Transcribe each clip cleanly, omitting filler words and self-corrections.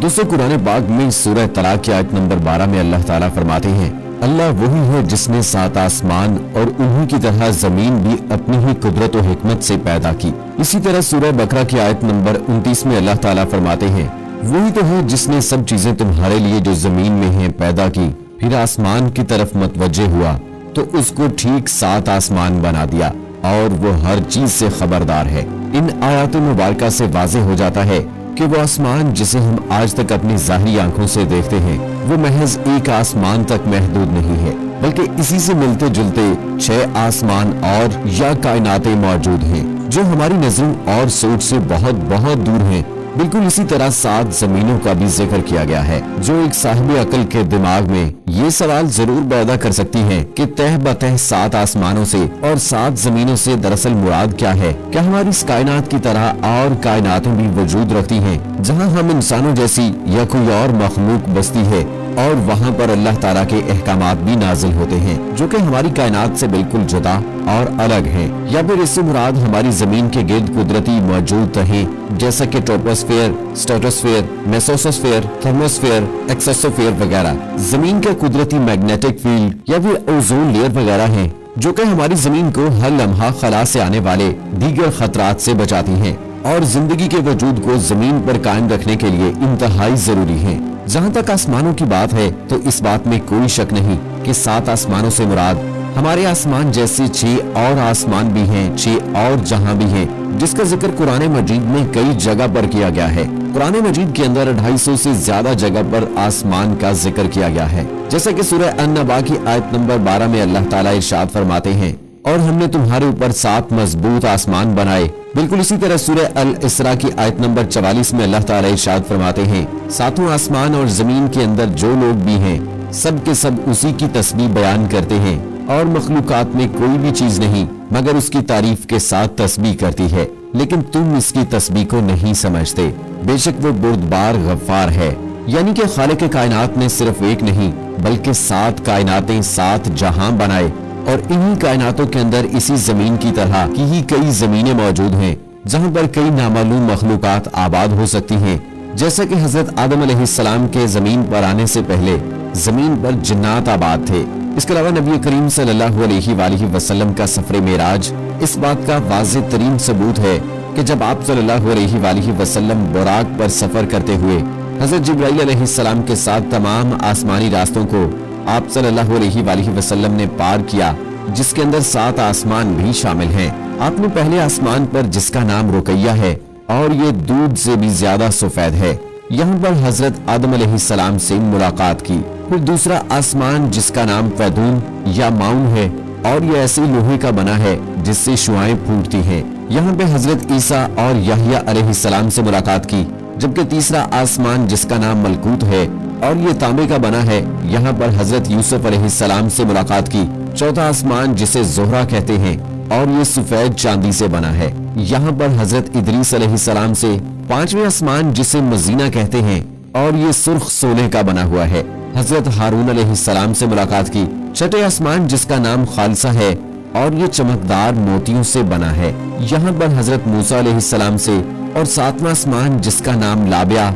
دوستو قرآن پاک میں سورہ طلاق کی آیت نمبر 12 میں اللہ تعالیٰ فرماتے ہیں اللہ وہی ہے جس نے 7 آسمان اور انہی کی طرح زمین بھی اپنی ہی قدرت و حکمت سے پیدا کی۔ اسی طرح سورہ بقرہ کی آیت نمبر 29 میں اللہ تعالیٰ فرماتے ہیں وہی تو ہے جس نے سب چیزیں تمہارے لیے جو زمین میں ہیں پیدا کی، پھر آسمان کی طرف متوجہ ہوا تو اس کو ٹھیک 7 آسمان بنا دیا اور وہ ہر چیز سے خبردار ہے۔ ان آیات مبارکہ سے واضح ہو جاتا ہے کہ وہ آسمان جسے ہم آج تک اپنی ظاہری آنکھوں سے دیکھتے ہیں وہ محض ایک آسمان تک محدود نہیں ہے، بلکہ اسی سے ملتے جلتے 6 آسمان اور یا کائناتیں موجود ہیں جو ہماری نظروں اور سوچ سے بہت بہت دور ہیں۔ بالکل اسی طرح 7 زمینوں کا بھی ذکر کیا گیا ہے جو ایک صاحب عقل کے دماغ میں یہ سوال ضرور پیدا کر سکتی ہیں کہ تہ بتہ 7 آسمانوں سے اور 7 زمینوں سے دراصل مراد کیا ہے؟ کیا ہماری اس کائنات کی طرح اور کائناتیں بھی وجود رکھتی ہیں جہاں ہم انسانوں جیسی یا کوئی اور مخلوق بستی ہے اور وہاں پر اللہ تعالیٰ کے احکامات بھی نازل ہوتے ہیں جو کہ ہماری کائنات سے بالکل جدا اور الگ ہیں؟ یا پھر اس سے مراد ہماری زمین کے گرد قدرتی موجود تہیں جیسا کہ ٹروپوسفیئر، اسٹریٹوسفیئر، میسوسفیئر، تھرموسفیئر، ایکسوسفیئر وغیرہ، زمین کا قدرتی میگنیٹک فیلڈ یا پھر اوزون لیئر وغیرہ ہیں جو کہ ہماری زمین کو ہر لمحہ خلا سے آنے والے دیگر خطرات سے بچاتی ہیں اور زندگی کے وجود کو زمین پر قائم رکھنے کے لیے انتہائی ضروری ہیں۔ جہاں تک آسمانوں کی بات ہے تو اس بات میں کوئی شک نہیں کہ 7 آسمانوں سے مراد ہمارے آسمان جیسے 6 اور آسمان بھی ہیں، 6 اور جہاں بھی ہیں جس کا ذکر قرآن مجید میں کئی جگہ پر کیا گیا ہے۔ قرآن مجید کے اندر 250 سے زیادہ جگہ پر آسمان کا ذکر کیا گیا ہے، جیسا کہ سورہ النبا کی آیت نمبر 12 میں اللہ تعالیٰ ارشاد فرماتے ہیں اور ہم نے تمہارے اوپر 7 مضبوط آسمان بنائے۔ بالکل اسی طرح سورہ الاسراء کی آیت نمبر 44 میں اللہ تعالیٰ ارشاد فرماتے ہیں 7 آسمان اور زمین کے اندر جو لوگ بھی ہیں سب کے سب اسی کی تسبیح بیان کرتے ہیں اور مخلوقات میں کوئی بھی چیز نہیں مگر اس کی تعریف کے ساتھ تسبیح کرتی ہے، لیکن تم اس کی تسبیح کو نہیں سمجھتے۔ بے شک وہ بردبار غفار ہے۔ یعنی کہ خالق کائنات نے صرف ایک نہیں بلکہ 7 کائناتیں 7 جہاں بنائے اور انہی کائناتوں کے اندر اسی زمین کی طرح کی ہی کئی زمینیں موجود ہیں جہاں پر کئی نامعلوم مخلوقات آباد ہو سکتی ہیں، جیسا کہ حضرت آدم علیہ السلام کے زمین پر آنے سے پہلے زمین پر جنات آباد تھے۔ اس کے علاوہ نبی کریم صلی اللہ علیہ وآلہ وسلم کا سفر معراج اس بات کا واضح ترین ثبوت ہے کہ جب آپ صلی اللہ علیہ وآلہ وسلم براق پر سفر کرتے ہوئے حضرت جبرائیل علیہ السلام کے ساتھ تمام آسمانی راستوں کو آپ صلی اللہ علیہ وآلہ وسلم نے پار کیا جس کے اندر 7 آسمان بھی شامل ہیں۔ آپ نے پہلے آسمان پر جس کا نام رقیہ ہے اور یہ دودھ سے بھی زیادہ سفید ہے، یہاں پر حضرت آدم علیہ السلام سے ملاقات کی۔ پھر دوسرا آسمان جس کا نام فیدون یا ماؤن ہے اور یہ ایسے لوہے کا بنا ہے جس سے شعاعیں پھوٹتی ہیں، یہاں پہ حضرت عیسیٰ اور یحییٰ علیہ السلام سے ملاقات کی۔ جبکہ تیسرا آسمان جس کا نام ملکوت ہے اور یہ تانبے کا بنا ہے، یہاں پر حضرت یوسف علیہ السلام سے ملاقات کی۔ چوتھا آسمان جسے زہرہ کہتے ہیں اور یہ سفید چاندی سے بنا ہے، یہاں پر حضرت ادریس علیہ السلام سے۔ پانچویں آسمان جسے مزینہ کہتے ہیں اور یہ سرخ سونے کا بنا ہوا ہے، حضرت ہارون علیہ السلام سے ملاقات کی۔ چھٹے آسمان جس کا نام خالصہ ہے اور یہ چمکدار موتیوں سے بنا ہے، یہاں پر حضرت موسیٰ علیہ السلام سے۔ اور ساتواں آسمان جس کا نام لابیہ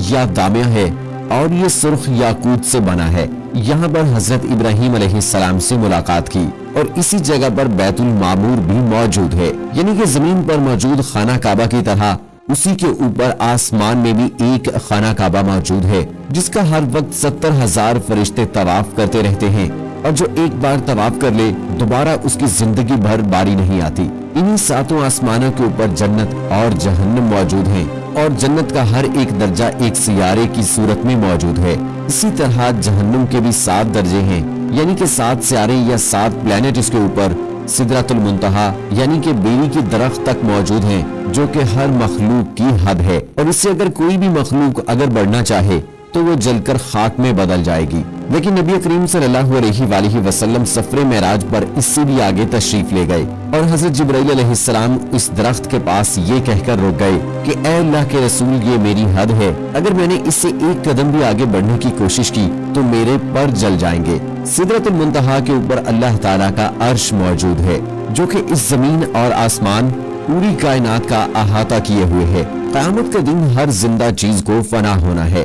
یا دامیہ ہے اور یہ سرخ یاقوت سے بنا ہے، یہاں پر حضرت ابراہیم علیہ السلام سے ملاقات کی۔ اور اسی جگہ پر بیت المعمور بھی موجود ہے، یعنی کہ زمین پر موجود خانہ کعبہ کی طرح اسی کے اوپر آسمان میں بھی ایک خانہ کعبہ موجود ہے جس کا ہر وقت 70,000 فرشتے طواف کرتے رہتے ہیں، اور جو ایک بار طواف کر لے دوبارہ اس کی زندگی بھر باری نہیں آتی۔ انہی 7 آسمانوں کے اوپر جنت اور جہنم موجود ہیں اور جنت کا ہر ایک درجہ ایک سیارے کی صورت میں موجود ہے۔ اسی طرح جہنم کے بھی 7 درجے ہیں، یعنی کہ 7 سیارے یا 7 پلانٹ اس کے اوپر سدرۃ المنتہا یعنی کہ بیری کی درخت تک موجود ہیں جو کہ ہر مخلوق کی حد ہے، اور اس سے اگر کوئی بھی مخلوق اگر بڑھنا چاہے تو وہ جل کر خاک میں بدل جائے گی۔ لیکن نبی کریم صلی اللہ علیہ وآلہ وسلم سفر معراج پر اس سے بھی آگے تشریف لے گئے اور حضرت جبرائیل علیہ السلام اس درخت کے پاس یہ کہہ کر رک گئے کہ اے اللہ کے رسول یہ میری حد ہے، اگر میں نے اس سے ایک قدم بھی آگے بڑھنے کی کوشش کی تو میرے پر جل جائیں گے۔ سدرۃ المنتہا کے اوپر اللہ تعالیٰ کا عرش موجود ہے جو کہ اس زمین اور آسمان پوری کائنات کا احاطہ کیے ہوئے ہے۔ قیامت کے دن ہر زندہ چیز کو فنا ہونا ہے،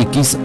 21